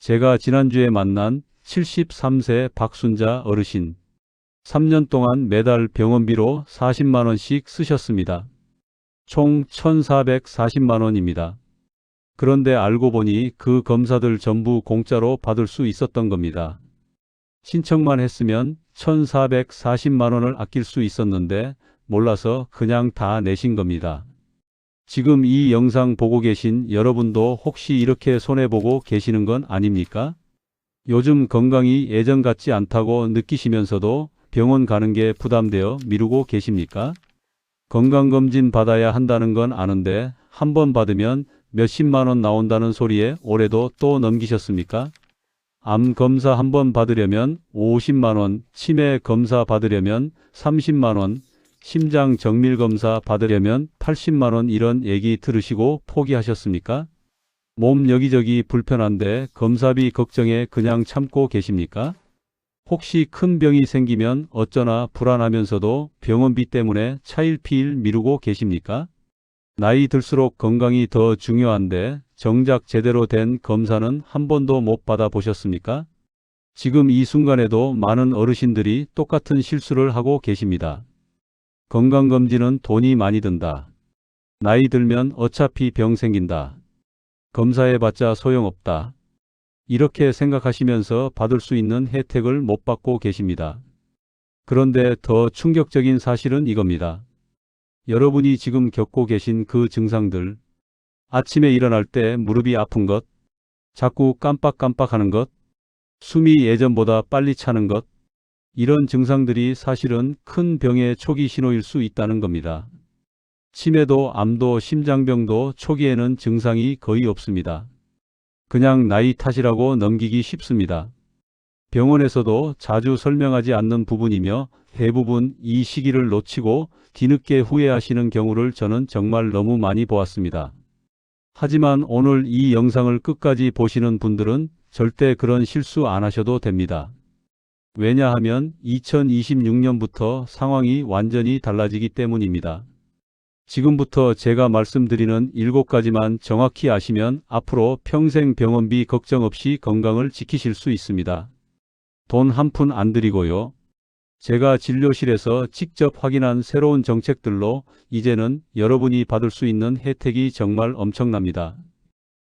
제가 지난주에 만난 73세 박순자 어르신. 3년 동안 매달 병원비로 40만 원씩 쓰셨습니다. 총 1,440만 원입니다. 그런데 알고 보니 그 검사들 전부 공짜로 받을 수 있었던 겁니다. 신청만 했으면 1,440만 원을 아낄 수 있었는데 몰라서 그냥 다 내신 겁니다. 지금 이 영상 보고 계신 여러분도 혹시 이렇게 손해보고 계시는 건 아닙니까? 요즘 건강이 예전 같지 않다고 느끼시면서도 병원 가는 게 부담되어 미루고 계십니까? 건강검진 받아야 한다는 건 아는데 한 번 받으면 몇십만 원 나온다는 소리에 올해도 또 넘기셨습니까? 암 검사 한 번 받으려면 50만 원, 치매 검사 받으려면 30만 원, 심장 정밀 검사 받으려면 80만 원 이런 얘기 들으시고 포기하셨습니까? 몸 여기저기 불편한데 검사비 걱정에 그냥 참고 계십니까? 혹시 큰 병이 생기면 어쩌나 불안하면서도 병원비 때문에 차일피일 미루고 계십니까? 나이 들수록 건강이 더 중요한데 정작 제대로 된 검사는 한 번도 못 받아 보셨습니까? 지금 이 순간에도 많은 어르신들이 똑같은 실수를 하고 계십니다. 건강검진은 돈이 많이 든다. 나이 들면 어차피 병 생긴다. 검사해봤자 소용없다. 이렇게 생각하시면서 받을 수 있는 혜택을 못 받고 계십니다. 그런데 더 충격적인 사실은 이겁니다. 여러분이 지금 겪고 계신 그 증상들, 아침에 일어날 때 무릎이 아픈 것, 자꾸 깜빡깜빡하는 것, 숨이 예전보다 빨리 차는 것, 이런 증상들이 사실은 큰 병의 초기 신호일 수 있다는 겁니다. 치매도 암도 심장병도 초기에는 증상이 거의 없습니다. 그냥 나이 탓이라고 넘기기 쉽습니다. 병원에서도 자주 설명하지 않는 부분이며 대부분 이 시기를 놓치고 뒤늦게 후회하시는 경우를 저는 정말 너무 많이 보았습니다. 하지만 오늘 이 영상을 끝까지 보시는 분들은 절대 그런 실수 안 하셔도 됩니다. 왜냐하면 2026년부터 상황이 완전히 달라지기 때문입니다. 지금부터 제가 말씀드리는 7가지만 정확히 아시면 앞으로 평생 병원비 걱정 없이 건강을 지키실 수 있습니다. 돈 한 푼 안 들이고요. 제가 진료실에서 직접 확인한 새로운 정책들로 이제는 여러분이 받을 수 있는 혜택이 정말 엄청납니다.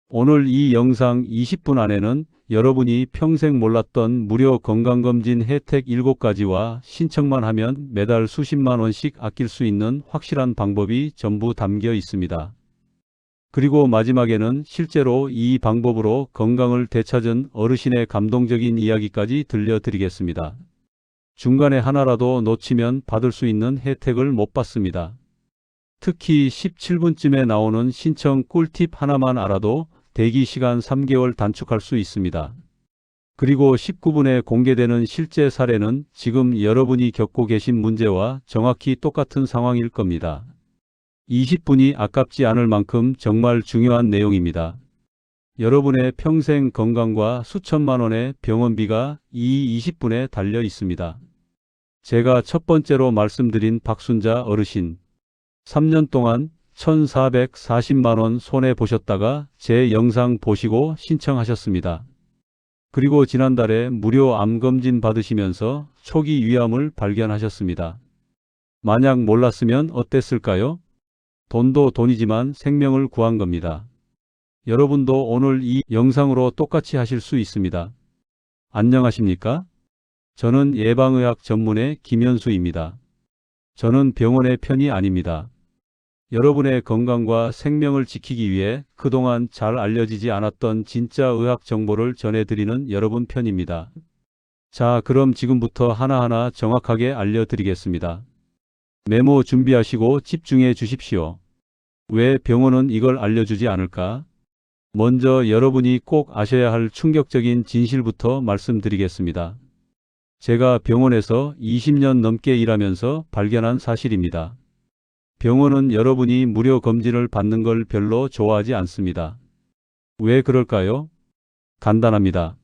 오늘 이 영상 20분 안에는 여러분이 평생 몰랐던 무료 건강검진 혜택 7가지와 신청만 하면 매달 수십만 원씩 아낄 수 있는 확실한 방법이 전부 담겨 있습니다. 그리고 마지막에는 실제로 이 방법으로 건강을 되찾은 어르신의 감동적인 이야기까지 들려드리겠습니다. 중간에 하나라도 놓치면 받을 수 있는 혜택을 못 받습니다. 특히 17분쯤에 나오는 신청 꿀팁 하나만 알아도 대기 시간 3개월 단축할 수 있습니다. 그리고 19분에 공개되는 실제 사례는 지금 여러분이 겪고 계신 문제와 정확히 똑같은 상황일 겁니다. 20분이 아깝지 않을 만큼 정말 중요한 내용입니다. 여러분의 평생 건강과 수천만 원의 병원비가 이 20분에 달려 있습니다. 제가 첫 번째로 말씀드린 박순자 어르신. 3년 동안 1,440만 원 손해보셨다가 제 영상 보시고 신청하셨습니다. 그리고 지난달에 무료 암검진 받으시면서 초기 위암을 발견하셨습니다. 만약 몰랐으면 어땠을까요? 돈도 돈이지만 생명을 구한 겁니다. 여러분도 오늘 이 영상으로 똑같이 하실 수 있습니다. 안녕하십니까? 저는 예방의학 전문의 김현수입니다. 저는 병원의 편이 아닙니다. 여러분의 건강과 생명을 지키기 위해 그동안 잘 알려지지 않았던 진짜 의학 정보를 전해드리는 여러분 편입니다. 자, 그럼 지금부터 하나하나 정확하게 알려드리겠습니다. 메모 준비하시고 집중해 주십시오. 왜 병원은 이걸 알려주지 않을까? 먼저 여러분이 꼭 아셔야 할 충격적인 진실부터 말씀드리겠습니다. 제가 병원에서 20년 넘게 일하면서 발견한 사실입니다. 병원은 여러분이 무료 검진을 받는 걸 별로 좋아하지 않습니다. 왜 그럴까요? 간단합니다.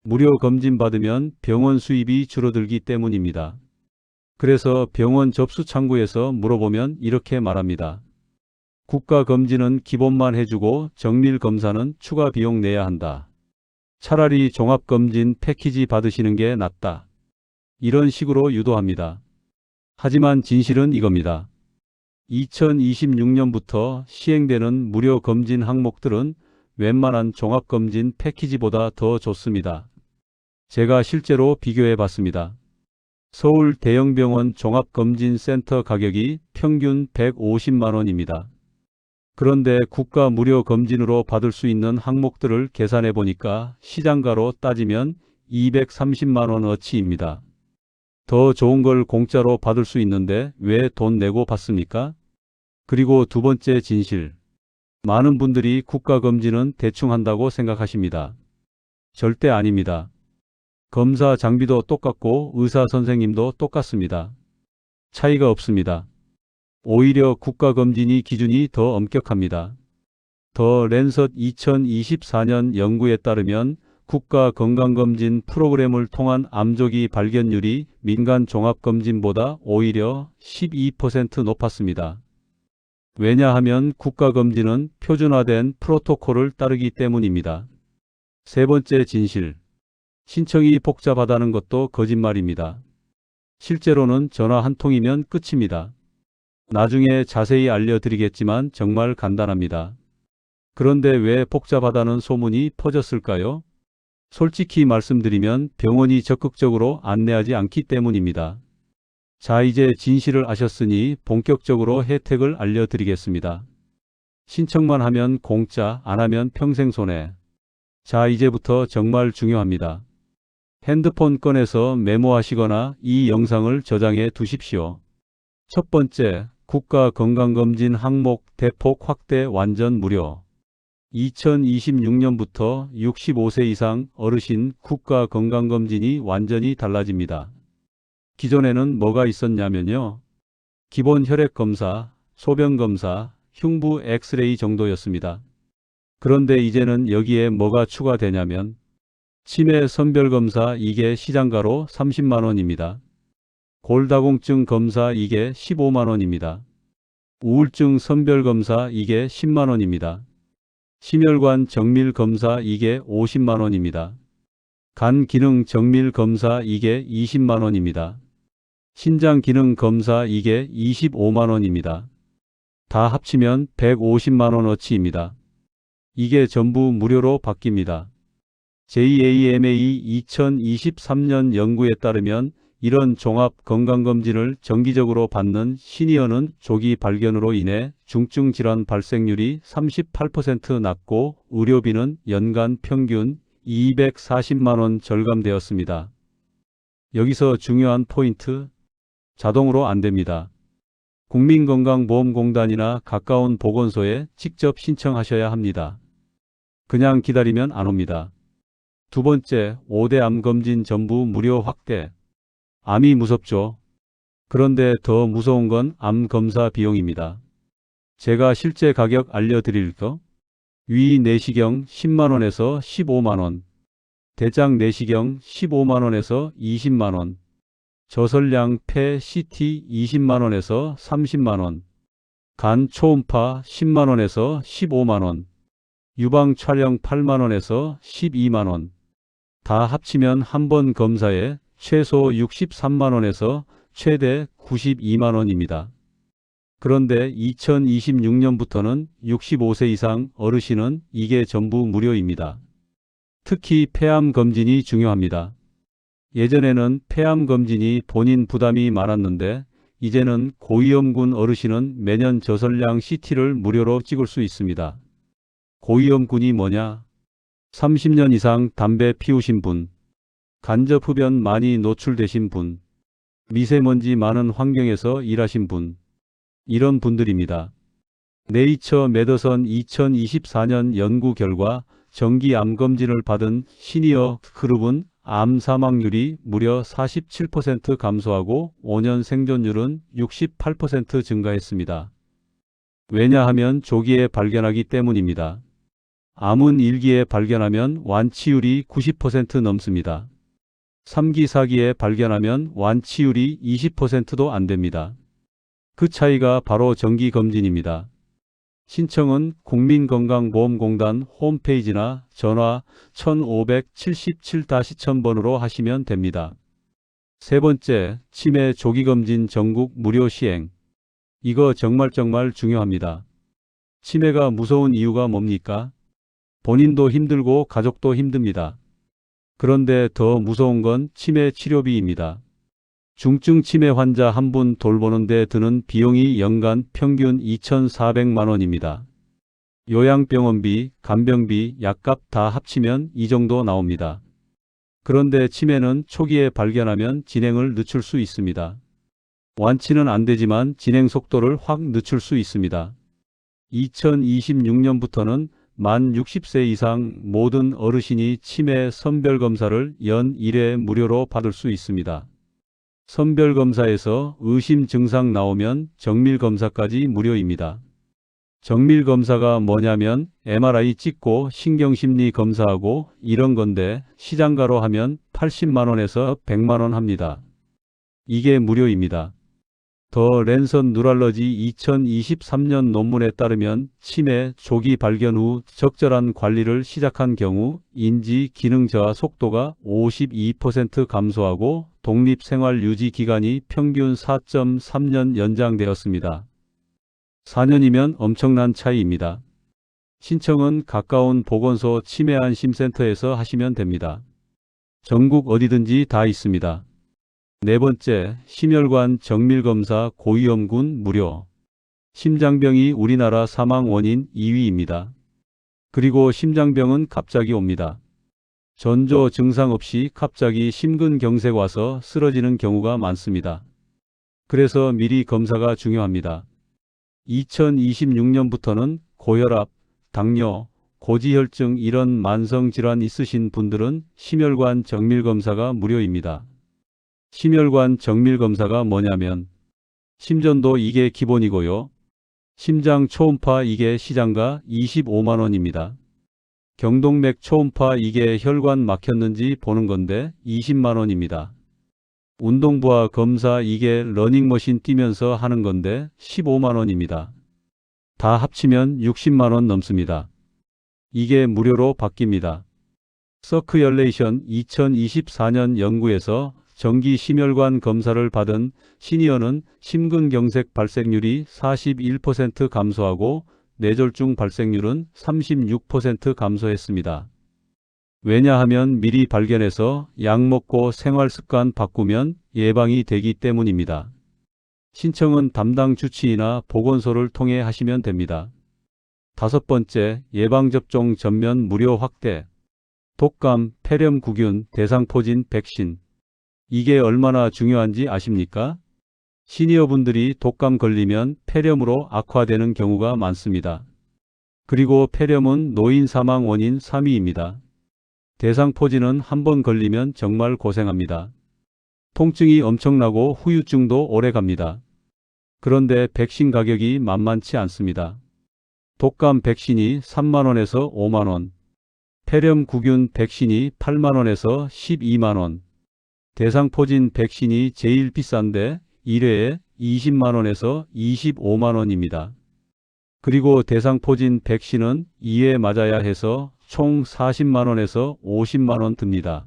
무료 검진 받으면 병원 수입이 줄어들기 때문입니다. 그래서 병원 접수 창구에서 물어보면 이렇게 말합니다. 국가 검진은 기본만 해주고 정밀 검사는 추가 비용 내야 한다. 차라리 종합검진 패키지 받으시는 게 낫다. 이런 식으로 유도합니다. 하지만 진실은 이겁니다. 2026년부터 시행되는 무료 검진 항목들은 웬만한 종합검진 패키지보다 더 좋습니다. 제가 실제로 비교해 봤습니다. 서울 대형병원 종합검진센터 가격이 평균 150만 원입니다. 그런데 국가 무료 검진으로 받을 수 있는 항목들을 계산해 보니까 시장가로 따지면 230만 원어치입니다. 더 좋은 걸 공짜로 받을 수 있는데 왜 돈 내고 받습니까? 그리고 두 번째 진실. 많은 분들이 국가검진은 대충 한다고 생각하십니다. 절대 아닙니다. 검사 장비도 똑같고 의사 선생님도 똑같습니다. 차이가 없습니다. 오히려 국가검진이 기준이 더 엄격합니다. 더 랜서 2024년 연구에 따르면 국가건강검진 프로그램을 통한 암조기 발견율이 민간 종합검진보다 오히려 12% 높았습니다. 왜냐하면 국가검진은 표준화된 프로토콜을 따르기 때문입니다. 세 번째 진실. 신청이 복잡하다는 것도 거짓말입니다. 실제로는 전화 한 통이면 끝입니다. 나중에 자세히 알려드리겠지만 정말 간단합니다. 그런데 왜 복잡하다는 소문이 퍼졌을까요? 솔직히 말씀드리면 병원이 적극적으로 안내하지 않기 때문입니다. 자, 이제 진실을 아셨으니 본격적으로 혜택을 알려드리겠습니다. 신청만 하면 공짜, 안 하면 평생 손해. 자, 이제부터 정말 중요합니다. 핸드폰 꺼내서 메모하시거나 이 영상을 저장해 두십시오. 첫 번째, 국가건강검진 항목 대폭 확대 완전 무료. 2026년부터 65세 이상 어르신 국가건강검진이 완전히 달라집니다. 기존에는 뭐가 있었냐면요. 기본 혈액검사, 소변검사, 흉부 엑스레이 정도였습니다. 그런데 이제는 여기에 뭐가 추가되냐면 치매 선별검사 이게 시장가로 30만 원입니다. 골다공증 검사 이게 15만 원입니다. 우울증 선별검사 이게 10만 원입니다. 심혈관 정밀 검사 이게 50만 원입니다. 간 기능 정밀 검사 이게 20만 원입니다. 신장 기능 검사 이게 25만 원입니다. 다 합치면 150만 원어치입니다. 이게 전부 무료로 바뀝니다. JAMA 2023년 연구에 따르면 이런 종합 건강검진을 정기적으로 받는 시니어는 조기 발견으로 인해 중증 질환 발생률이 38% 낮고 의료비는 연간 평균 240만 원 절감되었습니다. 여기서 중요한 포인트, 자동으로 안 됩니다. 국민건강보험공단이나 가까운 보건소에 직접 신청하셔야 합니다. 그냥 기다리면 안 옵니다. 두 번째, 5대 암검진 전부 무료 확대. 암이 무섭죠. 그런데 더 무서운 건 암검사 비용입니다. 제가 실제 가격 알려드릴까? 위 내시경 10만원에서 15만원, 대장 내시경 15만원에서 20만원, 저설량 폐 CT 20만원에서 30만원, 간 초음파 10만원에서 15만원, 유방 촬영 8만원에서 12만원, 다 합치면 한 번 검사에 최소 63만원에서 최대 92만원입니다. 그런데 2026년부터는 65세 이상 어르신은 이게 전부 무료입니다. 특히 폐암 검진이 중요합니다. 예전에는 폐암 검진이 본인 부담이 많았는데 이제는 고위험군 어르신은 매년 저설량 CT를 무료로 찍을 수 있습니다. 고위험군이 뭐냐? 30년 이상 담배 피우신 분, 간접 흡연 많이 노출되신 분, 미세먼지 많은 환경에서 일하신 분, 이런 분들입니다. 네이처 메더선 2024년 연구 결과 정기 암검진을 받은 시니어 그룹은 암 사망률이 무려 47% 감소하고 5년 생존율은 68% 증가했습니다. 왜냐하면 조기에 발견하기 때문입니다. 암은 1기에 발견하면 완치율이 90% 넘습니다. 3기, 4기에 발견하면 완치율이 20%도 안 됩니다. 그 차이가 바로 정기검진입니다. 신청은 국민건강보험공단 홈페이지나 전화 1577-1000번으로 하시면 됩니다. 세 번째, 치매 조기검진 전국 무료 시행. 이거 정말 중요합니다. 치매가 무서운 이유가 뭡니까? 본인도 힘들고 가족도 힘듭니다. 그런데 더 무서운 건 치매 치료비입니다. 중증 치매 환자 한 분 돌보는 데 드는 비용이 연간 평균 2,400만 원입니다. 요양병원비, 간병비, 약값 다 합치면 이 정도 나옵니다. 그런데 치매는 초기에 발견하면 진행을 늦출 수 있습니다. 완치는 안 되지만 진행 속도를 확 늦출 수 있습니다. 2026년부터는 만 60세 이상 모든 어르신이 치매 선별검사를 연 1회 무료로 받을 수 있습니다. 선별검사에서 의심 증상 나오면 정밀검사까지 무료입니다. 정밀검사가 뭐냐면 MRI 찍고 신경심리 검사하고 이런 건데 시장가로 하면 80만원에서 100만원 합니다. 이게 무료입니다. 더 랜선 뉴럴러지 2023년 논문에 따르면 치매 조기 발견 후 적절한 관리를 시작한 경우 인지 기능 저하 속도가 52% 감소하고 독립생활 유지 기간이 평균 4.3년 연장되었습니다. 4년이면 엄청난 차이입니다. 신청은 가까운 보건소 치매안심센터에서 하시면 됩니다. 전국 어디든지 다 있습니다. 네 번째, 심혈관 정밀검사 고위험군 무료. 심장병이 우리나라 사망 원인 2위입니다. 그리고 심장병은 갑자기 옵니다. 전조 증상 없이 갑자기 심근경색 와서 쓰러지는 경우가 많습니다. 그래서 미리 검사가 중요합니다. 2026년부터는 고혈압, 당뇨, 고지혈증 이런 만성질환 있으신 분들은 심혈관 정밀검사가 무료입니다. 심혈관 정밀검사가 뭐냐면 심전도 이게 기본이고요. 심장 초음파 이게 시장가 25만원입니다. 경동맥 초음파 이게 혈관 막혔는지 보는 건데 20만원입니다. 운동부하 검사 이게 러닝머신 뛰면서 하는 건데 15만원입니다. 다 합치면 60만원 넘습니다. 이게 무료로 바뀝니다. 서큐얼레이션 2024년 연구에서 정기 심혈관 검사를 받은 시니어는 심근경색 발생률이 41% 감소하고 뇌졸중 발생률은 36% 감소했습니다. 왜냐하면 미리 발견해서 약 먹고 생활습관 바꾸면 예방이 되기 때문입니다. 신청은 담당 주치의나 보건소를 통해 하시면 됩니다. 다섯 번째, 예방접종 전면 무료 확대. 독감, 폐렴구균, 대상포진 백신. 이게 얼마나 중요한지 아십니까? 시니어분들이 독감 걸리면 폐렴으로 악화되는 경우가 많습니다. 그리고 폐렴은 노인 사망 원인 3위입니다. 대상포진은 한 번 걸리면 정말 고생합니다. 통증이 엄청나고 후유증도 오래 갑니다. 그런데 백신 가격이 만만치 않습니다. 독감 백신이 3만원에서 5만원, 폐렴구균 백신이 8만원에서 12만원, 대상포진 백신이 제일 비싼데 1회에 20만원에서 25만원입니다. 그리고 대상포진 백신은 2회 맞아야 해서 총 40만원에서 50만원 듭니다.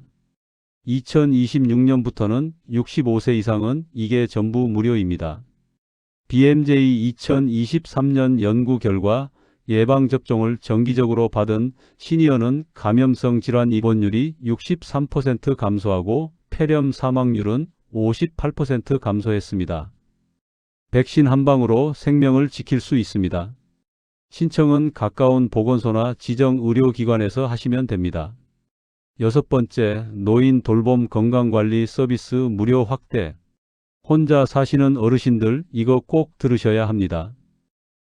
2026년부터는 65세 이상은 이게 전부 무료입니다. BMJ 2023년 연구 결과 예방접종을 정기적으로 받은 시니어는 감염성 질환 입원율이 63% 감소하고 폐렴 사망률은 58% 감소했습니다. 백신 한 방으로 생명을 지킬 수 있습니다. 신청은 가까운 보건소나 지정 의료기관에서 하시면 됩니다. 여섯 번째, 노인 돌봄 건강관리 서비스 무료 확대. 혼자 사시는 어르신들 이거 꼭 들으셔야 합니다.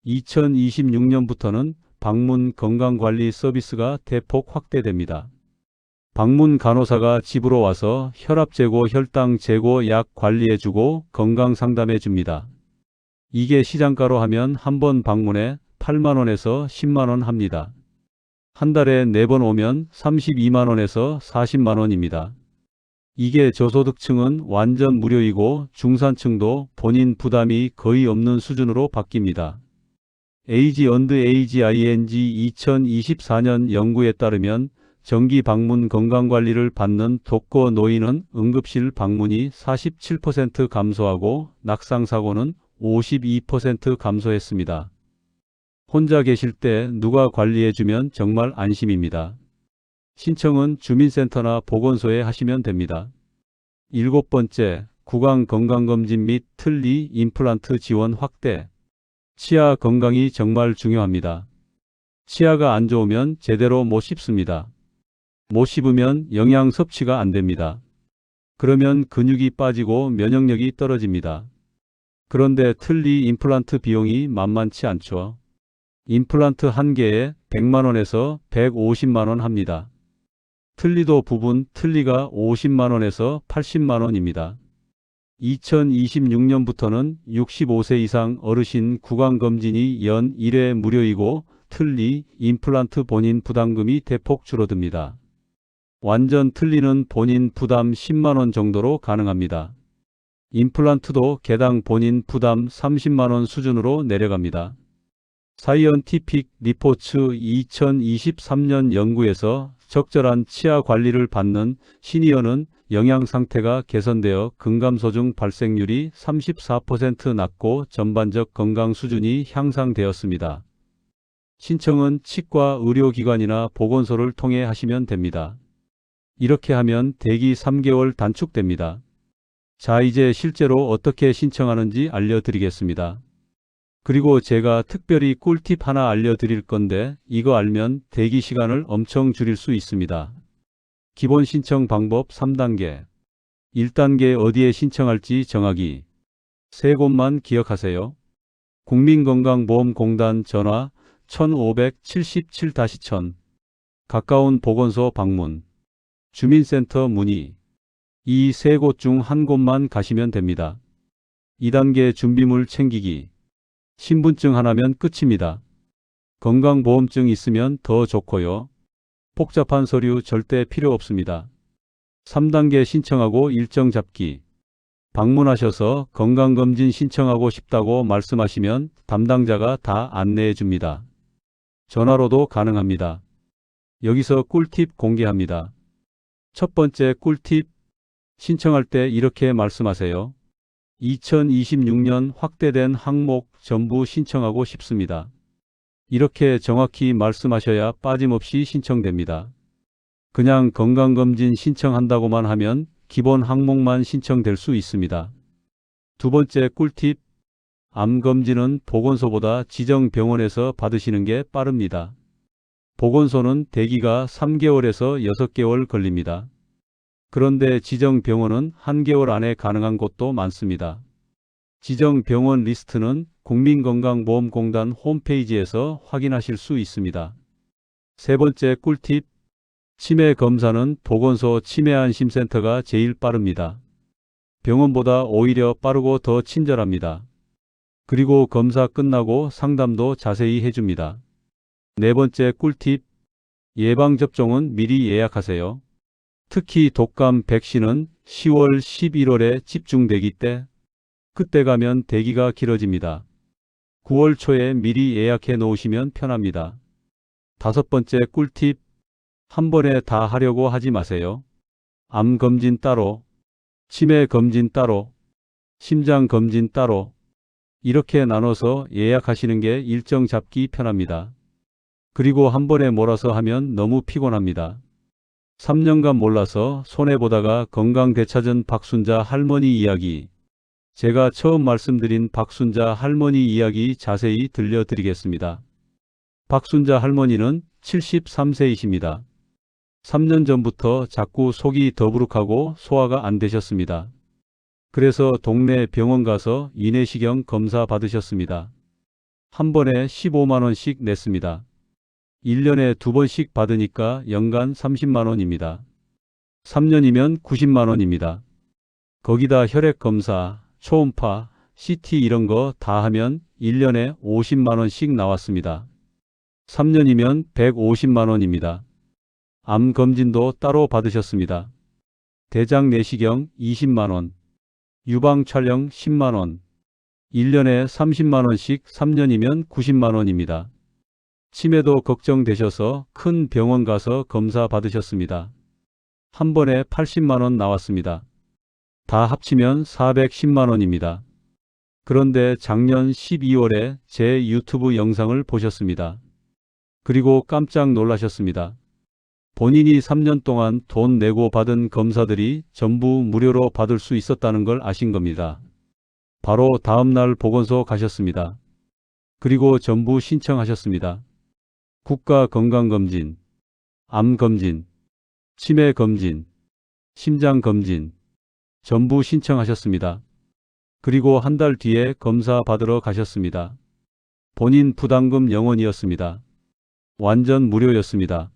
2026년부터는 방문 건강관리 서비스가 대폭 확대됩니다. 방문 간호사가 집으로 와서 혈압 재고, 혈당 재고, 약 관리해주고 건강 상담해줍니다. 이게 시장가로 하면 한 번 방문에 8만원에서 10만원 합니다. 한 달에 4번 오면 32만원에서 40만원입니다. 이게 저소득층은 완전 무료이고 중산층도 본인 부담이 거의 없는 수준으로 바뀝니다. AG&AGING 2024년 연구에 따르면 정기 방문 건강관리를 받는 독거 노인은 응급실 방문이 47% 감소하고 낙상사고는 52% 감소했습니다. 혼자 계실 때 누가 관리해주면 정말 안심입니다. 신청은 주민센터나 보건소에 하시면 됩니다. 7번째, 구강건강검진 및 틀니 임플란트 지원 확대. 치아 건강이 정말 중요합니다. 치아가 안 좋으면 제대로 못 씹습니다. 못 씹으면 영양 섭취가 안 됩니다. 그러면 근육이 빠지고 면역력이 떨어집니다. 그런데 틀니 임플란트 비용이 만만치 않죠. 임플란트 한 개에 100만원에서 150만원 합니다. 틀니도 부분 틀니가 50만원에서 80만원입니다. 2026년부터는 65세 이상 어르신 구강검진이 연 1회 무료이고 틀니 임플란트 본인 부담금이 대폭 줄어듭니다. 완전 틀니는 본인 부담 10만원 정도로 가능합니다. 임플란트도 개당 본인 부담 30만원 수준으로 내려갑니다. 사이언티픽 리포츠 2023년 연구에서 적절한 치아 관리를 받는 시니어는 영양 상태가 개선되어 근감소증 발생률이 34% 낮고 전반적 건강 수준이 향상되었습니다. 신청은 치과 의료기관이나 보건소를 통해 하시면 됩니다. 이렇게 하면 대기 3개월 단축됩니다. 자, 이제 실제로 어떻게 신청하는지 알려드리겠습니다. 그리고 제가 특별히 꿀팁 하나 알려드릴 건데 이거 알면 대기 시간을 엄청 줄일 수 있습니다. 기본 신청 방법 3단계. 1단계 어디에 신청할지 정하기. 세 곳만 기억하세요. 국민건강보험공단 전화 1577-1000, 가까운 보건소 방문, 주민센터 문의. 이 세 곳 중 한 곳만 가시면 됩니다. 2단계 준비물 챙기기. 신분증 하나면 끝입니다. 건강보험증 있으면 더 좋고요. 복잡한 서류 절대 필요 없습니다. 3단계 신청하고 일정 잡기. 방문하셔서 건강검진 신청하고 싶다고 말씀하시면 담당자가 다 안내해 줍니다. 전화로도 가능합니다. 여기서 꿀팁 공개합니다. 첫 번째 꿀팁. 신청할 때 이렇게 말씀하세요. 2026년 확대된 항목 전부 신청하고 싶습니다. 이렇게 정확히 말씀하셔야 빠짐없이 신청됩니다. 그냥 건강검진 신청한다고만 하면 기본 항목만 신청될 수 있습니다. 두 번째 꿀팁. 암검진은 보건소보다 지정 병원에서 받으시는 게 빠릅니다. 보건소는 대기가 3개월에서 6개월 걸립니다. 그런데 지정 병원은 1개월 안에 가능한 곳도 많습니다. 지정 병원 리스트는 국민건강보험공단 홈페이지에서 확인하실 수 있습니다. 세 번째 꿀팁. 치매 검사는 보건소 치매안심센터가 제일 빠릅니다. 병원보다 오히려 빠르고 더 친절합니다. 그리고 검사 끝나고 상담도 자세히 해줍니다. 네 번째 꿀팁. 예방접종은 미리 예약하세요. 특히 독감 백신은 10월, 11월에 집중되기 때 그때 가면 대기가 길어집니다. 9월 초에 미리 예약해 놓으시면 편합니다. 다섯 번째 꿀팁. 한 번에 다 하려고 하지 마세요. 암 검진 따로, 치매 검진 따로, 심장 검진 따로 이렇게 나눠서 예약하시는 게 일정 잡기 편합니다. 그리고 한 번에 몰아서 하면 너무 피곤합니다. 3년간 몰라서 손해보다가 건강 되찾은 박순자 할머니 이야기. 제가 처음 말씀드린 박순자 할머니 이야기 자세히 들려드리겠습니다. 박순자 할머니는 73세이십니다. 3년 전부터 자꾸 속이 더부룩하고 소화가 안 되셨습니다. 그래서 동네 병원 가서 위내시경 검사 받으셨습니다. 한 번에 15만원씩 냈습니다. 1년에 2번씩 받으니까 연간 30만원입니다. 3년이면 90만원입니다. 거기다 혈액검사, 초음파, CT 이런 거 다 하면 1년에 50만원씩 나왔습니다. 3년이면 150만원입니다. 암 검진도 따로 받으셨습니다. 대장 내시경 20만원, 유방 촬영 10만원, 1년에 30만 원씩 3년이면 90만 원입니다. 치매도 걱정되셔서 큰 병원 가서 검사 받으셨습니다. 한 번에 80만 원 나왔습니다. 다 합치면 410만 원입니다. 그런데 작년 12월에 제 유튜브 영상을 보셨습니다. 그리고 깜짝 놀라셨습니다. 본인이 3년 동안 돈 내고 받은 검사들이 전부 무료로 받을 수 있었다는 걸 아신 겁니다. 바로 다음날 보건소 가셨습니다. 그리고 전부 신청하셨습니다. 국가건강검진, 암검진, 치매검진, 심장검진 전부 신청하셨습니다. 그리고 한 달 뒤에 검사 받으러 가셨습니다. 본인 부담금 0원이었습니다. 완전 무료였습니다.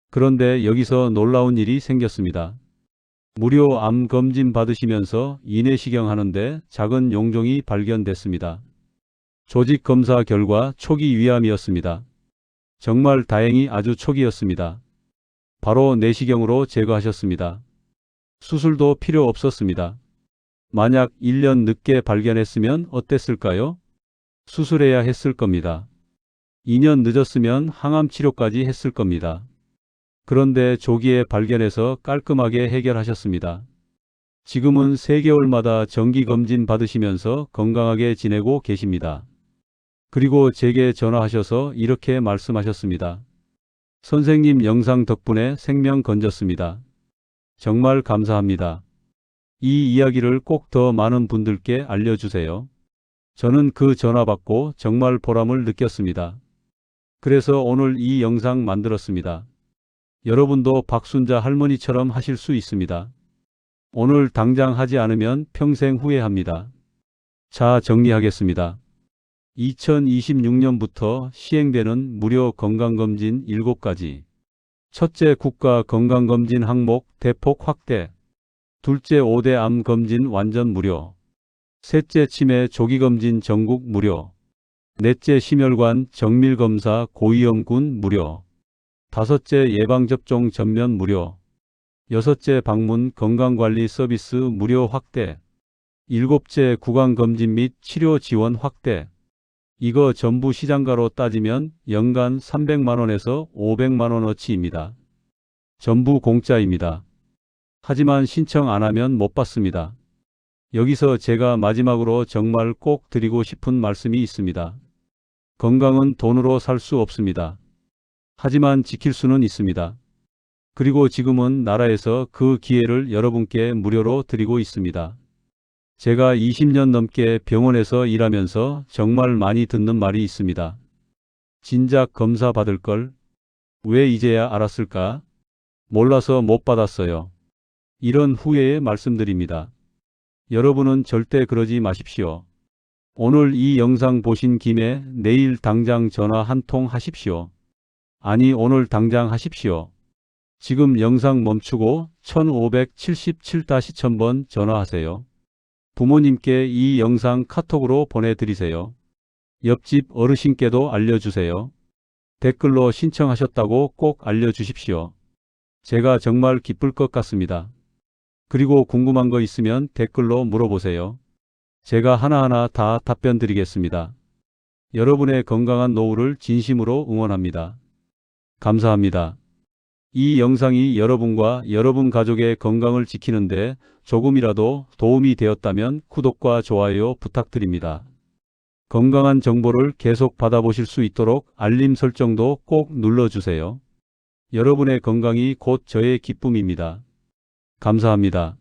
그런데 여기서 놀라운 일이 생겼습니다. 무료 암검진 받으시면서 이내시경 하는데 작은 용종이 발견됐습니다. 조직검사 결과 초기 위암이었습니다. 정말 다행히 아주 초기였습니다. 바로 내시경으로 제거하셨습니다. 수술도 필요 없었습니다. 만약 1년 늦게 발견했으면 어땠을까요? 수술해야 했을 겁니다. 2년 늦었으면 항암 치료까지 했을 겁니다. 그런데 조기에 발견해서 깔끔하게 해결하셨습니다. 지금은 3개월마다 정기검진 받으시면서 건강하게 지내고 계십니다. 그리고 제게 전화하셔서 이렇게 말씀하셨습니다. 선생님 영상 덕분에 생명 건졌습니다. 정말 감사합니다. 이 이야기를 꼭 더 많은 분들께 알려주세요. 저는 그 전화 받고 정말 보람을 느꼈습니다. 그래서 오늘 이 영상 만들었습니다. 여러분도 박순자 할머니처럼 하실 수 있습니다. 오늘 당장 하지 않으면 평생 후회합니다. 자, 정리하겠습니다. 2026년부터 시행되는 무료 건강검진 7가지. 첫째, 국가 건강검진 항목 대폭 확대. 둘째, 5대 암검진 완전 무료. 셋째, 치매 조기검진 전국 무료. 넷째, 심혈관 정밀검사 고위험군 무료. 다섯째, 예방접종 전면 무료. 여섯째, 방문 건강관리 서비스 무료 확대. 일곱째, 구강검진 및 치료 지원 확대. 이거 전부 시장가로 따지면 연간 300만 원에서 500만 원어치입니다. 전부 공짜입니다. 하지만 신청 안 하면 못 받습니다. 여기서 제가 마지막으로 정말 꼭 드리고 싶은 말씀이 있습니다. 건강은 돈으로 살 수 없습니다. 하지만 지킬 수는 있습니다. 그리고 지금은 나라에서 그 기회를 여러분께 무료로 드리고 있습니다. 제가 20년 넘게 병원에서 일하면서 정말 많이 듣는 말이 있습니다. 진작 검사 받을 걸? 왜 이제야 알았을까? 몰라서 못 받았어요. 이런 후회의 말씀드립니다. 여러분은 절대 그러지 마십시오. 오늘 이 영상 보신 김에 내일 당장 전화 한 통 하십시오. 아니, 오늘 당장 하십시오. 지금 영상 멈추고 1577-1000번 전화하세요. 부모님께 이 영상 카톡으로 보내드리세요. 옆집 어르신께도 알려주세요. 댓글로 신청하셨다고 꼭 알려주십시오. 제가 정말 기쁠 것 같습니다. 그리고 궁금한 거 있으면 댓글로 물어보세요. 제가 하나하나 다 답변 드리겠습니다. 여러분의 건강한 노후를 진심으로 응원합니다. 감사합니다. 이 영상이 여러분과 여러분 가족의 건강을 지키는데 조금이라도 도움이 되었다면 구독과 좋아요 부탁드립니다. 건강한 정보를 계속 받아보실 수 있도록 알림 설정도 꼭 눌러주세요. 여러분의 건강이 곧 저의 기쁨입니다. 감사합니다.